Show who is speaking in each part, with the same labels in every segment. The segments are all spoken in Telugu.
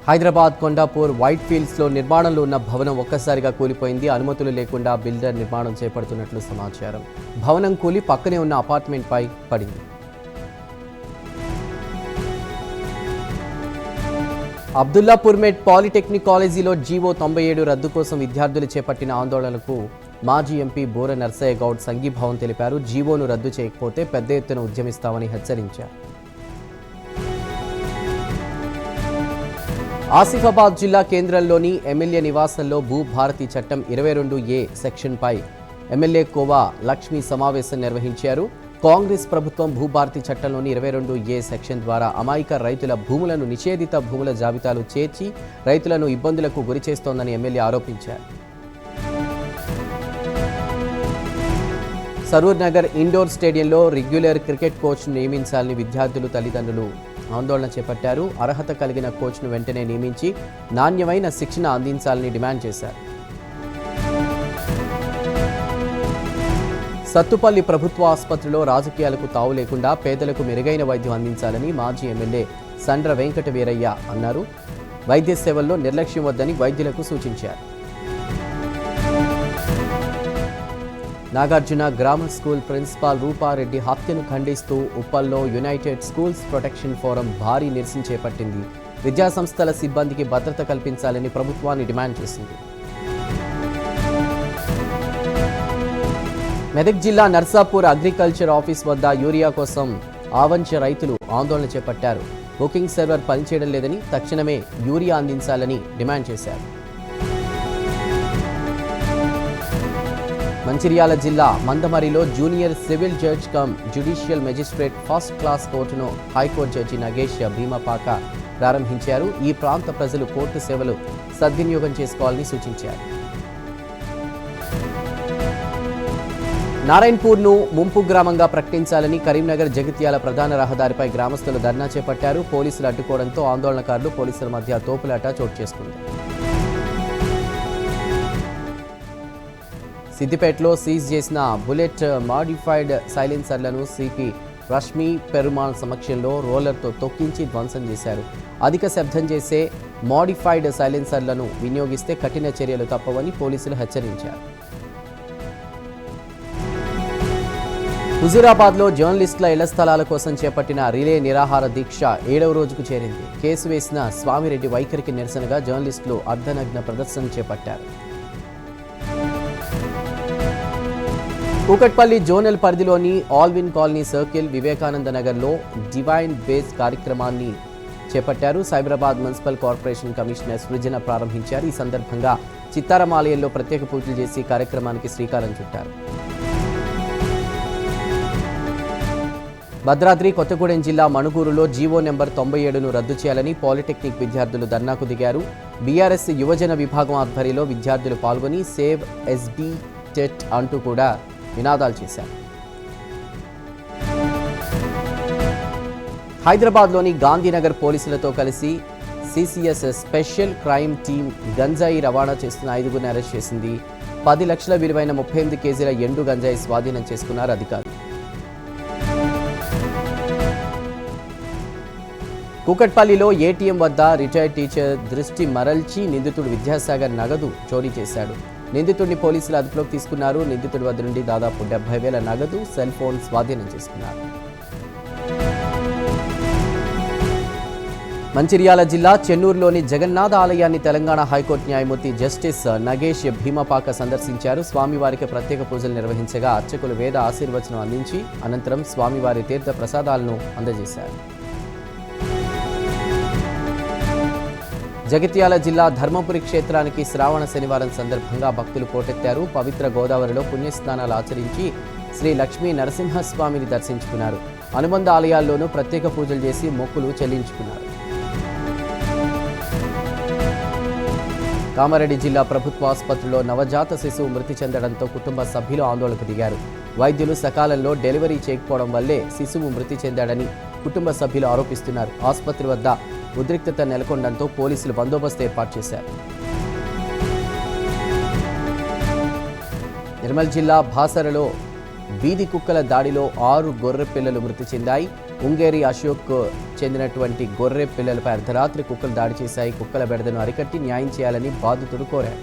Speaker 1: హైదరాబాద్ కొండాపూర్ వైట్ ఫీల్డ్స్లో నిర్మాణంలో ఉన్న భవనం ఒక్కసారిగా కూలిపోయింది. అనుమతులు లేకుండా బిల్డర్ నిర్మాణం చేపడుతున్నట్లు సమాచారం. భవనం కూలి పక్కనే ఉన్న అపార్ట్మెంట్పై పడింది. అబ్దుల్లాపూర్మేట్ పాలిటెక్నిక్ కాలేజీలో జీవో 97 రద్దు కోసం విద్యార్థులు చేపట్టిన ఆందోళనకు మాజీ ఎంపీ బోర నర్సయ్య గౌడ్ సంఘీభావం తెలిపారు. జీవోను రద్దు చేయకపోతే పెద్ద ఎత్తున ఉద్యమిస్తామని హెచ్చరించారు. ఆసిఫాబాద్ జిల్లా కేంద్రంలోని ఎమ్మెల్యే నివాసంలో భూభారతి చట్టం 22A సెక్షన్పై ఎమ్మెల్యే కోవా లక్ష్మి సమావేశం నిర్వహించారు. కాంగ్రెస్ ప్రభుత్వం భూభారతి చట్టంలోని 22A సెక్షన్ ద్వారా అమాయక రైతుల భూములను నిషేధిత భూముల జాబితాలు చేర్చి రైతులను ఇబ్బందులకు గురిచేస్తోందని ఎమ్మెల్యే ఆరోపించారు. సరూర్ నగర్ ఇండోర్ స్టేడియంలో రెగ్యులర్ క్రికెట్ కోచ్ను నియమించాలని విద్యార్థులు తల్లిదండ్రులు ఆందోళన చేపట్టారు. అర్హత కలిగిన కోచ్ను వెంటనే నియమించి నాణ్యమైన శిక్షణ అందించాలని డిమాండ్ చేశారు. సత్తుపల్లి ప్రభుత్వ ఆసుపత్రిలో రాజకీయాలకు తావు లేకుండా పేదలకు మెరుగైన వైద్యం అందించాలని మాజీ ఎమ్మెల్యే సండ్ర వెంకట వీరయ్య అన్నారు. వైద్య సేవల్లో నిర్లక్ష్యం వద్దని వైద్యులకు సూచించారు. Nagarjuna grammar school principal Rupa Reddy హత్యను ఖండిస్తూ ఉప్పల్లో యునైటెడ్ స్కూల్స్ ప్రొటెక్షన్ ఫోరం భారీ నిరసన చేపట్టింది. విద్యాసంస్థల సిబ్బందికి భద్రత కల్పించాలని ప్రభుత్వాన్ని డిమాండ్ చేసింది. మెదక్ జిల్లా నర్సాపూర్ అగ్రికల్చర్ ఆఫీస్ వద్ద యూరియా కోసం ఆవంచ రైతులు ఆందోళన చేపట్టారు. బుకింగ్ సర్వర్ పనిచేయడం లేదని తక్షణమే యూరియా అందించాలని డిమాండ్ చేశారు. మంచిర్యాల జిల్లా మందమరిలో junior civil judge cum judicial magistrate first class కోర్టును హైకోర్టు జడ్జి నగేష్ భీమపాక ప్రారంభించారు. ఈ ప్రాంత ప్రజలు కోర్టు సేవలు సద్వినియోగం చేసుకోవాలని సూచించారు. నారాయణపూర్ను ముంపు గ్రామంగా ప్రకటించాలని కరీంనగర్ జగిత్యాల ప్రధాన రహదారిపై గ్రామస్తులు ధర్నా చేపట్టారు. పోలీసులు అడ్డుకోవడంతో ఆందోళనకారులు పోలీసుల మధ్య తోపులాట చోటు చేసుకుంది. సిద్దిపేటలో సీజ్ చేసిన బుల్లెట్ మాడిఫైడ్ సైలెన్సర్లను సిపి రష్మి పెరుమాల్ సమక్షంలో రోలర్తో తొక్కించి ధ్వంసం చేశారు. అధిక శబ్దం చేసే మాడిఫైడ్ సైలెన్సర్లను వినియోగిస్తే కఠిన చర్యలు తప్పవని పోలీసులు హెచ్చరించారు. హుజూరాబాద్లో జర్నలిస్టుల ఇళ్ల స్థలాల కోసం చేపట్టిన రిలే నిరాహార దీక్ష 7వ రోజుకు చేరింది. కేసు వేసిన స్వామిరెడ్డి వైఖరికి నిరసనగా జర్నలిస్టులు అర్ధనగ్న ప్రదర్శన చేపట్టారు. కూకట్పల్లి జోనల్ పరిధిలోని ఆల్విన్ కాలనీ సర్కిల్ వివేకానంద నగర్లో డివైన్ బేస్ కార్యక్రమాన్ని చేపట్టారు. సైబరాబాద్ మున్సిపల్ కార్పొరేషన్ కమిషనర్ సృజన ప్రారంభించారు. ఈ సందర్భంగా చిత్తారం ఆలయంలో ప్రత్యేక పూజలు చేసి కార్యక్రమానికి శ్రీకారం చుట్టారు. భద్రాద్రి కొత్తగూడెం జిల్లా మణుగూరులో జీవో నెంబర్ 97ను రద్దు చేయాలని పాలిటెక్నిక్ విద్యార్థులు ధర్నాకు దిగారు. బీఆర్ఎస్ యువజన విభాగం ఆధ్వర్యంలో విద్యార్థులు పాల్గొని సేవ్ ఎస్బీ టెట్ అంటూ కూడా నినాదాలు చేశారు. హైదరాబాద్లోని గాంధీనగర్ పోలీసులతో కలిసి సిసిఎస్ స్పెషల్ క్రైమ్ టీం గంజాయి రవాణా చేస్తున్న 5గురిని అరెస్ట్ చేసింది. 10 లక్షల విలువైన 38 కేజీల ఎండు గంజాయి స్వాధీనం చేసుకున్నారు అధికారులు. కూకట్పల్లిలో ఏటీఎం వద్ద రిటైర్డ్ టీచర్ దృష్టి మరల్చి నిందితుడు విద్యాసాగర్ నగదు చోరీ చేశాడు. నిందితుడిని పోలీసులు అదుపులోకి తీసుకున్నారు. నిందితుడి వద్ద నుండి దాదాపు 70,000 నగదు, సెల్ ఫోన్ స్వాధీనం చేసుకున్నారు. మంచిర్యాల జిల్లా చెన్నూరులోని జగన్నాథ ఆలయాన్ని తెలంగాణ హైకోర్టు న్యాయమూర్తి జస్టిస్ నగేష్ భీమపాక సందర్శించారు. స్వామివారికి ప్రత్యేక పూజలు నిర్వహించగా అర్చకులు వేద ఆశీర్వచనం అందించి అనంతరం స్వామివారి తీర్థ ప్రసాదాలను అందజేశారు. జగిత్యాల జిల్లా ధర్మపురి క్షేత్రానికి శ్రావణ శనివారం సందర్భంగా భక్తులు పోటెత్తారు. పవిత్ర గోదావరిలో పుణ్యస్నానాలు ఆచరించి శ్రీ లక్ష్మీ నరసింహస్వామిని దర్శించుకున్నారు. అనుబంధ ఆలయాల్లోనూ ప్రత్యేక పూజలు చేసి మొక్కులు చెల్లించుకున్నారు. కామారెడ్డి జిల్లా ప్రభుత్వ ఆసుపత్రిలో నవజాత శిశువు మృతి చెందడంతో కుటుంబ సభ్యులు ఆందోళనకు దిగారు. వైద్యులు సకాలంలో డెలివరీ చేయకపోవడం వల్లే శిశువు మృతి చెందాడని కుటుంబ సభ్యులు ఆరోపిస్తున్నారు. ఆసుపత్రి వద్ద ఉద్రిక్తత నెలకొనడంతో పోలీసులు బందోబస్తు ఏర్పాటు చేశారు. నిర్మల్ జిల్లా బాసరలో వీధి కుక్కల దాడిలో 6 గొర్రె పిల్లలు మృతి చెందాయి. ఉంగేరి అశోక్ చెందినటువంటి గొర్రె పిల్లలపై అర్ధరాత్రి కుక్కలు దాడి చేశాయి. కుక్కల బెడదను అరికట్టి న్యాయం చేయాలని బాధితుడు కోరారు.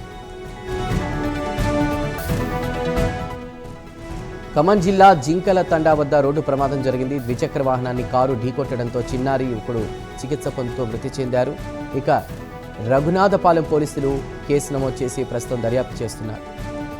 Speaker 1: ఖమ్మం జిల్లా జింకల తండా వద్ద రోడ్డు ప్రమాదం జరిగింది. ద్విచక్ర వాహనాన్ని కారు ఢీకొట్టడంతో చిన్నారి యువకుడు చికిత్స పొందుతూ మృతి చెందారు. ఇక రఘునాథపాలెం పోలీసులు కేసు నమోదు చేసి ప్రస్తుతం దర్యాప్తు చేస్తున్నారు.